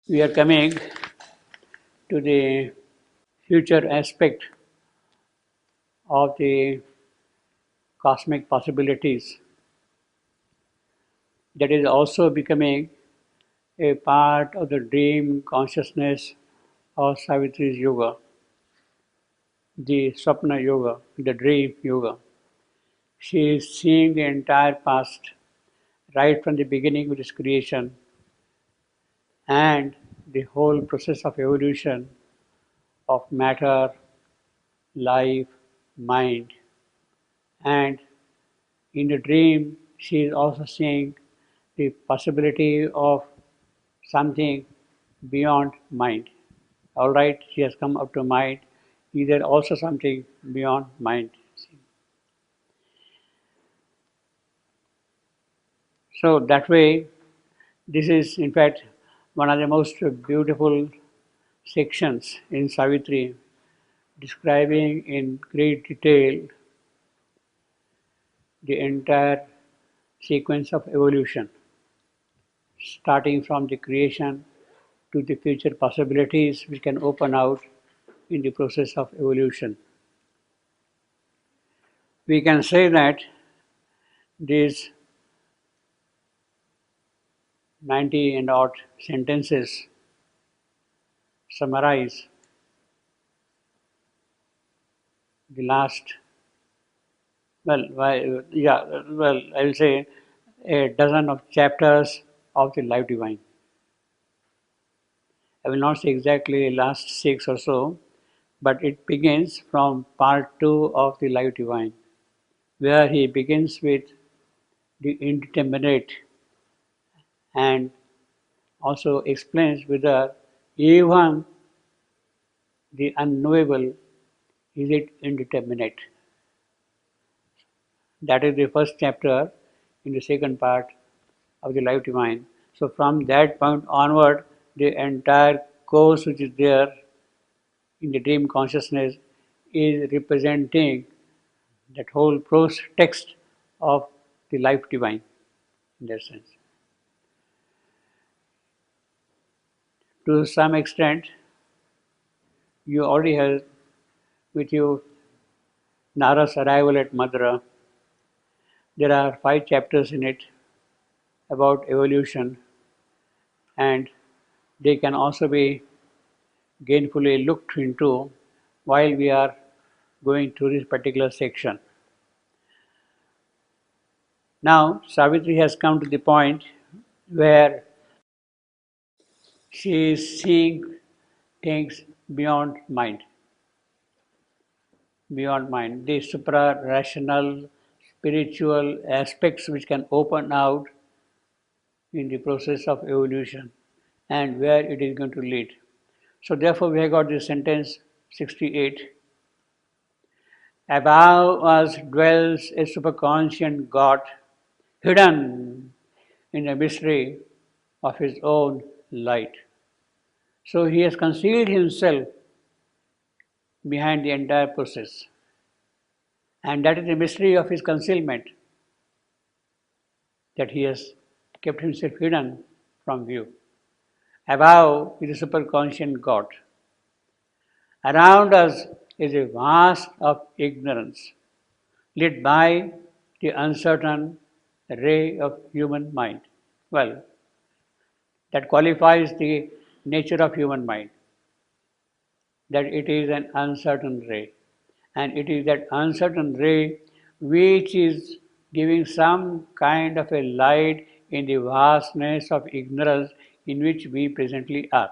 We are coming to the future aspect of the cosmic possibilities that is also becoming a part of the dream consciousness of Savitri's yoga, the Swapna yoga, the dream yoga. She is seeing the entire past right from the beginning of its creation and the whole process of evolution of matter, life, mind. And in the dream, she is also seeing the possibility of something beyond mind. All right, she has come up to mind. Is there also something beyond mind? So that way, this is in fact one of the most beautiful sections in Savitri, describing in great detail the entire sequence of evolution, starting from the creation to the future possibilities which can open out in the process of evolution. We can say that these 90 and odd sentences summarize the last, I will say a dozen of chapters of the Life Divine. I will not say exactly last six or so, but it begins from part two of the Life Divine, where he begins with the indeterminate and also explains whether even the unknowable is it indeterminate. That is the first chapter in the second part of the Life Divine. So from that point onward, the entire course which is there in the dream consciousness is representing that whole prose text of the Life Divine in that sense. To some extent, you already have with you Nara's arrival at Madra. There are 5 chapters in it about evolution, and they can also be gainfully looked into while we are going through this particular section. Now, Savitri has come to the point where she is seeing things beyond mind, the supra-rational, spiritual aspects which can open out in the process of evolution and where it is going to lead. So therefore we have got this sentence 68. Above us dwells a superconscient God, hidden in the mystery of his own light. So he has concealed himself behind the entire process. And that is the mystery of his concealment, that he has kept himself hidden from view. Above is the superconscient God. Around us is a vast of ignorance, lit by the uncertain ray of human mind. Well, that qualifies the nature of human mind, that it is an uncertain ray. And it is that uncertain ray which is giving some kind of a light in the vastness of ignorance in which we presently are.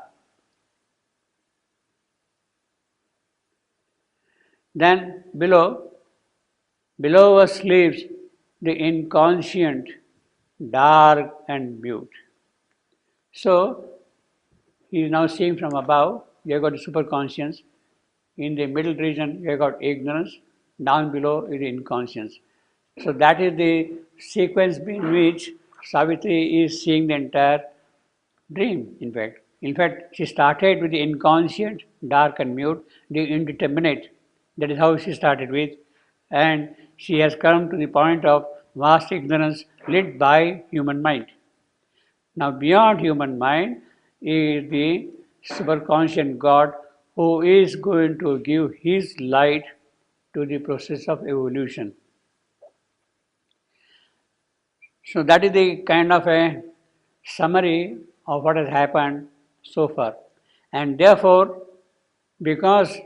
Then below us lives the inconscient, dark and mute. So he is now seeing from above. You have got the superconscious. In the middle region, you have got ignorance. Down below is inconscience. So that is the sequence in which Savitri is seeing the entire dream, in fact. In fact, she started with the inconscient, dark and mute, the indeterminate. That is how she started with. And she has come to the point of vast ignorance lit by human mind. Now, beyond human mind is the superconscious God who is going to give his light to the process of evolution. So that is the kind of a summary of what has happened so far. And therefore, because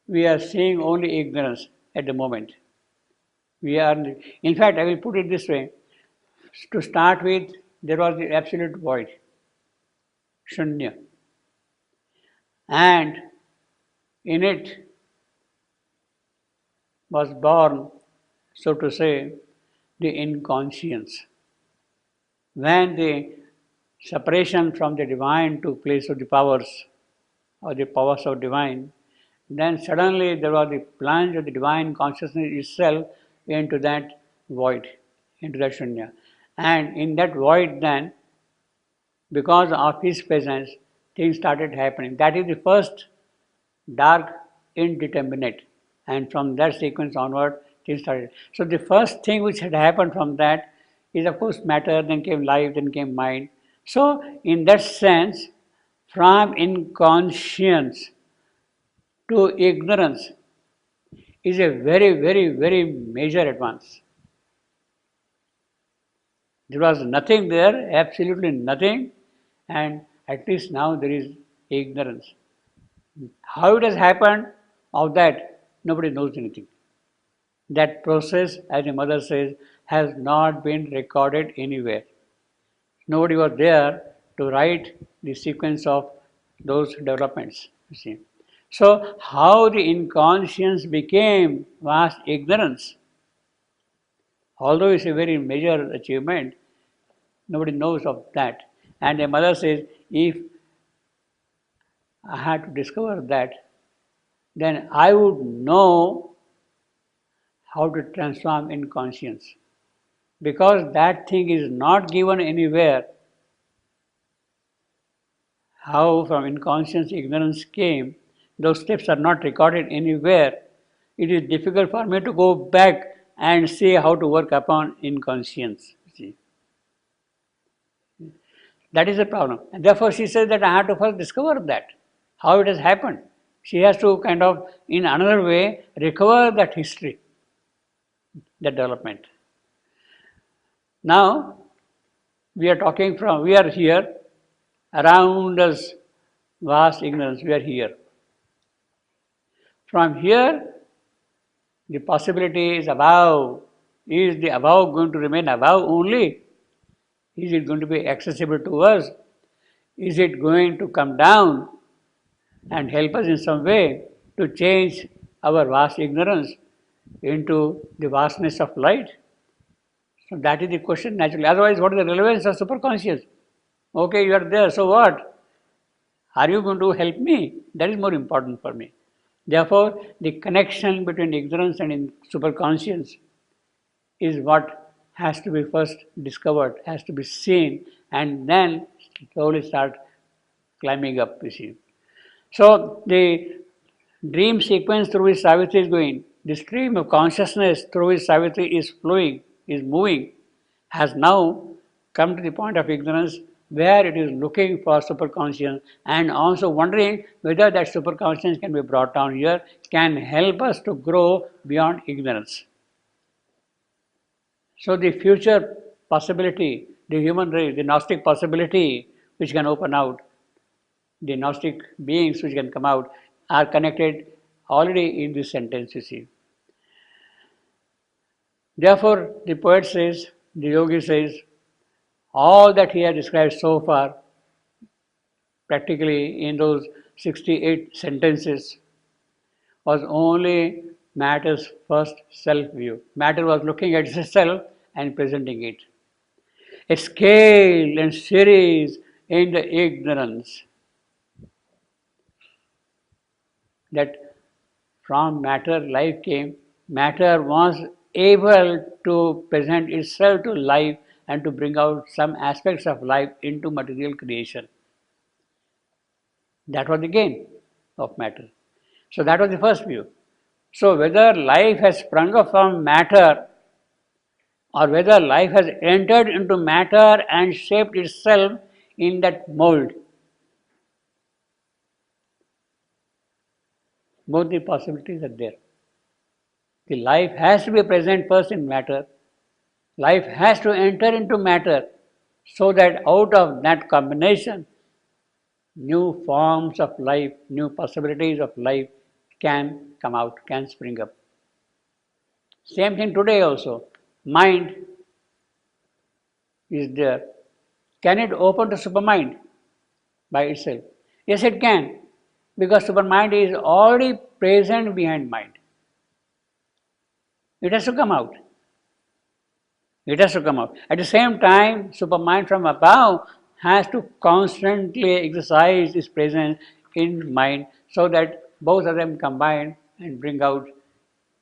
we are seeing only ignorance at the moment, we are, in fact, I will put it this way. To start with, there was the absolute void, shunya, and in it was born, so to say, the inconscience. When the separation from the divine took place of the powers, or the powers of divine, then suddenly there was the plunge of the divine consciousness itself into that void, into that shunya. And in that void then, because of his presence, things started happening. That is the first dark indeterminate. And from that sequence onward, things started. So the first thing which had happened from that is of course matter, then came life, then came mind. So in that sense, from inconscience to ignorance is a very, very, very major advance. There was nothing there, absolutely nothing, and at least now there is ignorance. How it has happened, of that nobody knows anything. That process, as the mother says, has not been recorded anywhere. Nobody was there to write the sequence of those developments. You see. So, how the inconscience became vast ignorance, although it's a very major achievement, nobody knows of that. And the mother says, if I had to discover that, then I would know how to transform inconscience. Because that thing is not given anywhere. How from inconscience ignorance came, those steps are not recorded anywhere. It is difficult for me to go back and see how to work upon inconscience. See. That is the problem. And therefore she says that I have to first discover that, how it has happened. She has to kind of, in another way, recover that history, that development. Now, we are here, around us, vast ignorance, we are here. From here, the possibility is above. Is the above going to remain above only? Is it going to be accessible to us? Is it going to come down and help us in some way to change our vast ignorance into the vastness of light? So that is the question naturally. Otherwise, what is the relevance of superconscious? Okay, you are there, so what? Are you going to help me? That is more important for me. Therefore, the connection between ignorance and superconscious is what has to be first discovered, has to be seen, and then slowly start climbing up, you see. So, the dream sequence through which Savitri is going, the stream of consciousness through which Savitri is flowing, is moving, has now come to the point of ignorance where it is looking for superconscious and also wondering whether that superconscious can be brought down here, can help us to grow beyond ignorance. So the future possibility, the human race, the Gnostic possibility which can open out, the Gnostic beings which can come out are connected already in this sentence, you see. Therefore, the poet says, the yogi says, all that he has described so far, practically in those 68 sentences, was only matter's first self-view. Matter was looking at itself and presenting it. A scale and series in the ignorance that from matter life came, matter was able to present itself to life and to bring out some aspects of life into material creation. That was the gain of matter. So that was the first view. So whether life has sprung up from matter or whether life has entered into matter and shaped itself in that mold, Both the possibilities are there. The life has to be present first in matter. Life has to enter into matter so that out of that combination, new forms of life, new possibilities of life can come out, can spring up. Same thing today also. Mind is there. Can it open to supermind by itself? Yes, it can, because supermind is already present behind mind. It has to come out. It has to come out. At the same time, supermind from above has to constantly exercise its presence in mind so that both of them combine and bring out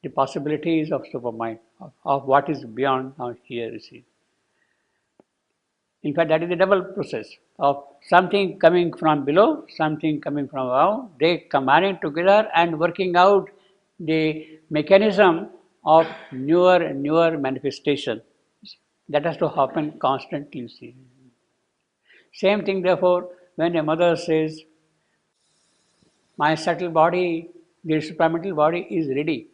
the possibilities of supermind, of what is beyond now here, you see. In fact, that is the double process of something coming from below, something coming from above, they combining together and working out the mechanism of newer and newer manifestation. That has to happen constantly, you see. Same thing, therefore, when a mother says, my subtle body, the supramental body is ready.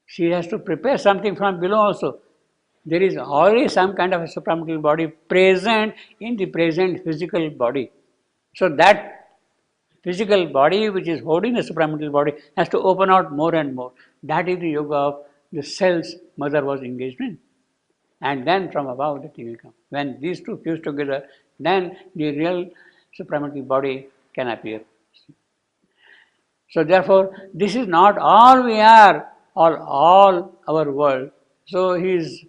She has to prepare something from below also. There is already some kind of a supramental body present in the present physical body. So that physical body which is holding the supramental body has to open out more and more. That is the yoga of the cells mother was engaged in. And then from above the thing will come. When these two fuse together, then the real supramental body can appear. So therefore, this is not all we are, or all our world. So he is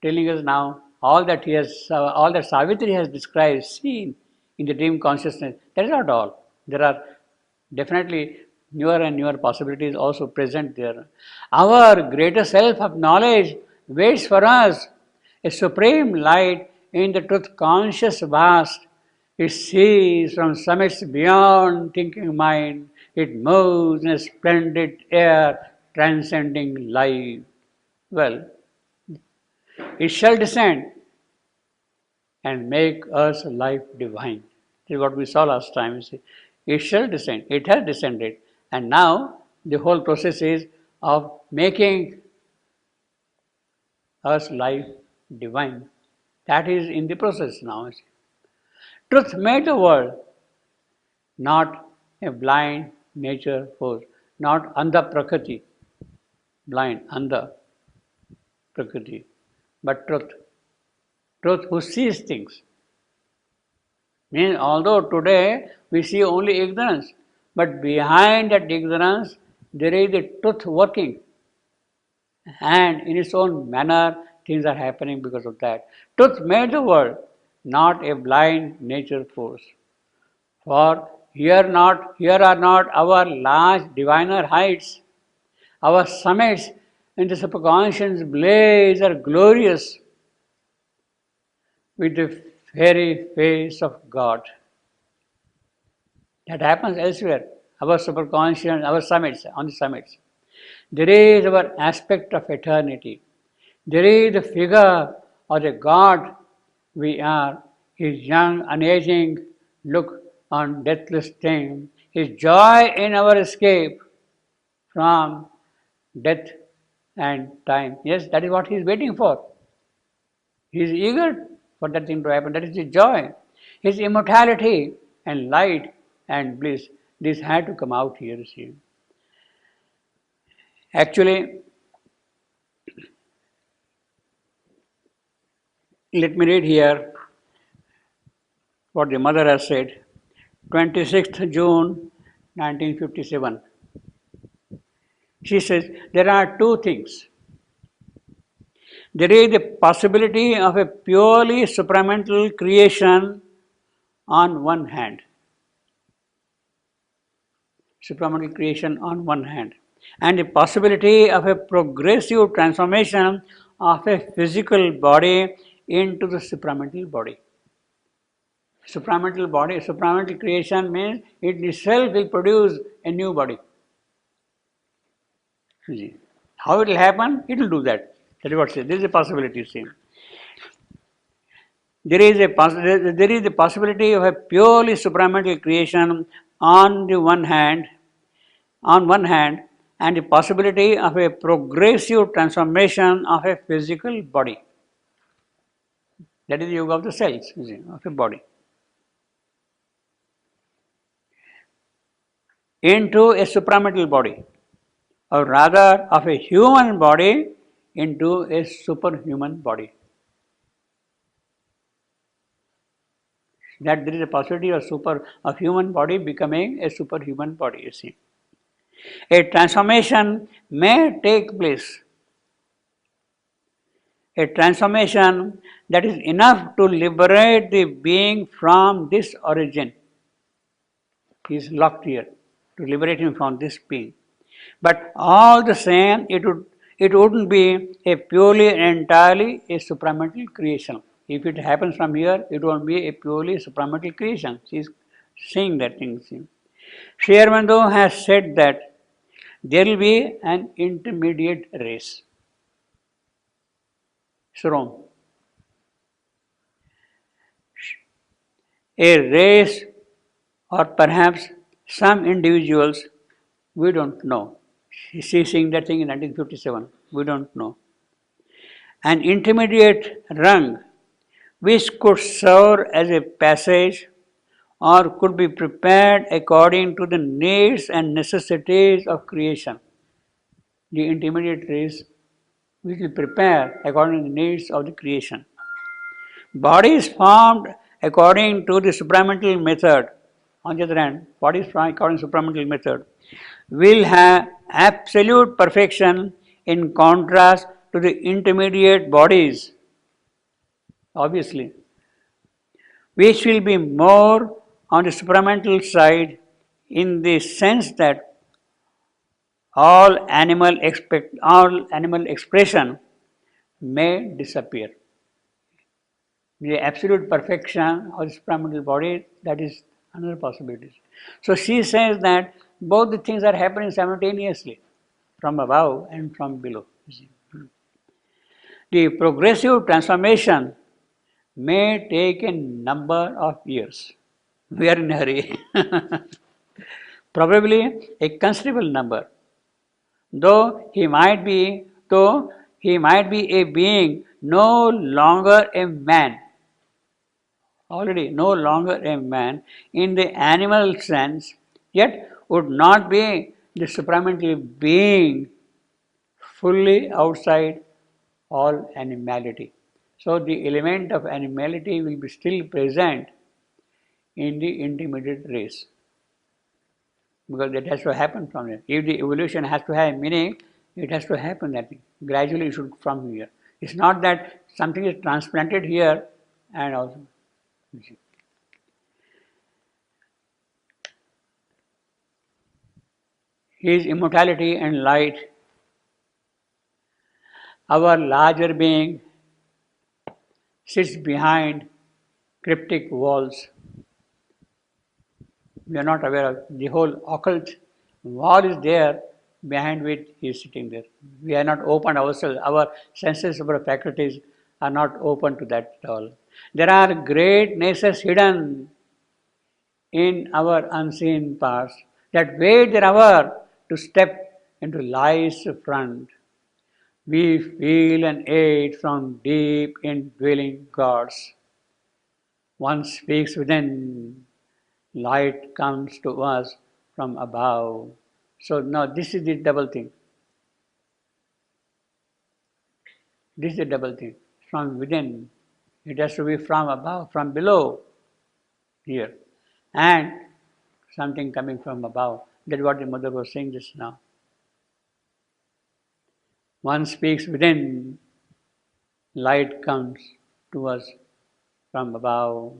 telling us now all that all that Savitri has described, seen in the dream consciousness. That is not all. There are definitely newer and newer possibilities also present there. Our greater self of knowledge waits for us, a supreme light in the truth conscious vast. It sees from summits beyond thinking mind. It moves in a splendid air, transcending life. Well, it shall descend and make us life divine. This is what we saw last time. You see. It shall descend. It has descended. And now the whole process is of making us life divine. That is in the process now. Truth made the world, not a blind nature force, not andha prakriti, blind, andha prakriti, but truth. Truth who sees things. Means although today we see only ignorance, but behind that ignorance there is the truth working. And in its own manner things are happening because of that. Truth made the world, not a blind nature force. For here are not our large diviner heights, our summits in the subconscious blaze are glorious with the fairy face of God. That happens elsewhere. Our superconscious, our summits, on the summits. There is our aspect of eternity. There is the figure of the God we are, His young, unaging look on deathless thing, His joy in our escape from death and time. Yes, that is what He is waiting for. He is eager for that thing to happen. That is His joy. His immortality and light and bliss. This had to come out here, you see. Actually, let me read here what the mother has said. 26th June 1957. She says, there are two things. There is the possibility of a purely supramental creation on one hand. Supramental creation on one hand. And the possibility of a progressive transformation of a physical body into the supramental body. Supramental body, supramental creation means it itself will produce a new body. How it will happen? It will do that. That is what it says. There is a possibility, see. There is a possibility of a purely supramental creation on the one hand, on one hand, and the possibility of a progressive transformation of a physical body. That is the yoga of the cells, of a body, into a supramental body, or rather of a human body into a superhuman body. That there is a possibility of human body becoming a superhuman body, you see. A transformation may take place. A transformation that is enough to liberate the being from this origin. He is locked here, to liberate him from this being. But all the same, it wouldn't be a purely and entirely a supramental creation. If it happens from here, it won't be a purely supramental creation. She is saying that thing. Sri Aurobindo has said that there will be an intermediate race. Shrom. A race, or perhaps some individuals, we don't know. She is saying that thing in 1957. We don't know. An intermediate rung which could serve as a passage or could be prepared according to the needs and necessities of creation. The intermediate race which will prepare according to the needs of the creation. Bodies formed according to the supramental method, on the other hand, bodies formed according to the supramental method, will have absolute perfection in contrast to the intermediate bodies, obviously, which will be more on the supramental side in the sense that all animal expression may disappear. The absolute perfection of the supramental body, that is another possibility. So she says that both the things are happening simultaneously, from above and from below. The progressive transformation may take a number of years. We are in a hurry. Probably a considerable number. Though he might be a being no longer a man, already no longer a man in the animal sense, yet would not be the supramental being fully outside all animality. So the element of animality will be still present in the intermediate race, because that has to happen from here. If the evolution has to have meaning, it has to happen that gradually it should from here. It's not that something is transplanted here and also. His immortality and light, our larger being sits behind cryptic walls. We are not aware of the whole occult wall is there behind which he is sitting there. We are not open ourselves. Our senses, our faculties are not open to that at all. There are great natures hidden in our unseen parts that wait their hour to step into life's front. We feel an aid from deep indwelling gods. One speaks within, light comes to us from above. So now this is the double thing. This is the double thing. From within. It has to be from above, from below here. And something coming from above. That's what the mother was saying just now. One speaks within, light comes to us from above.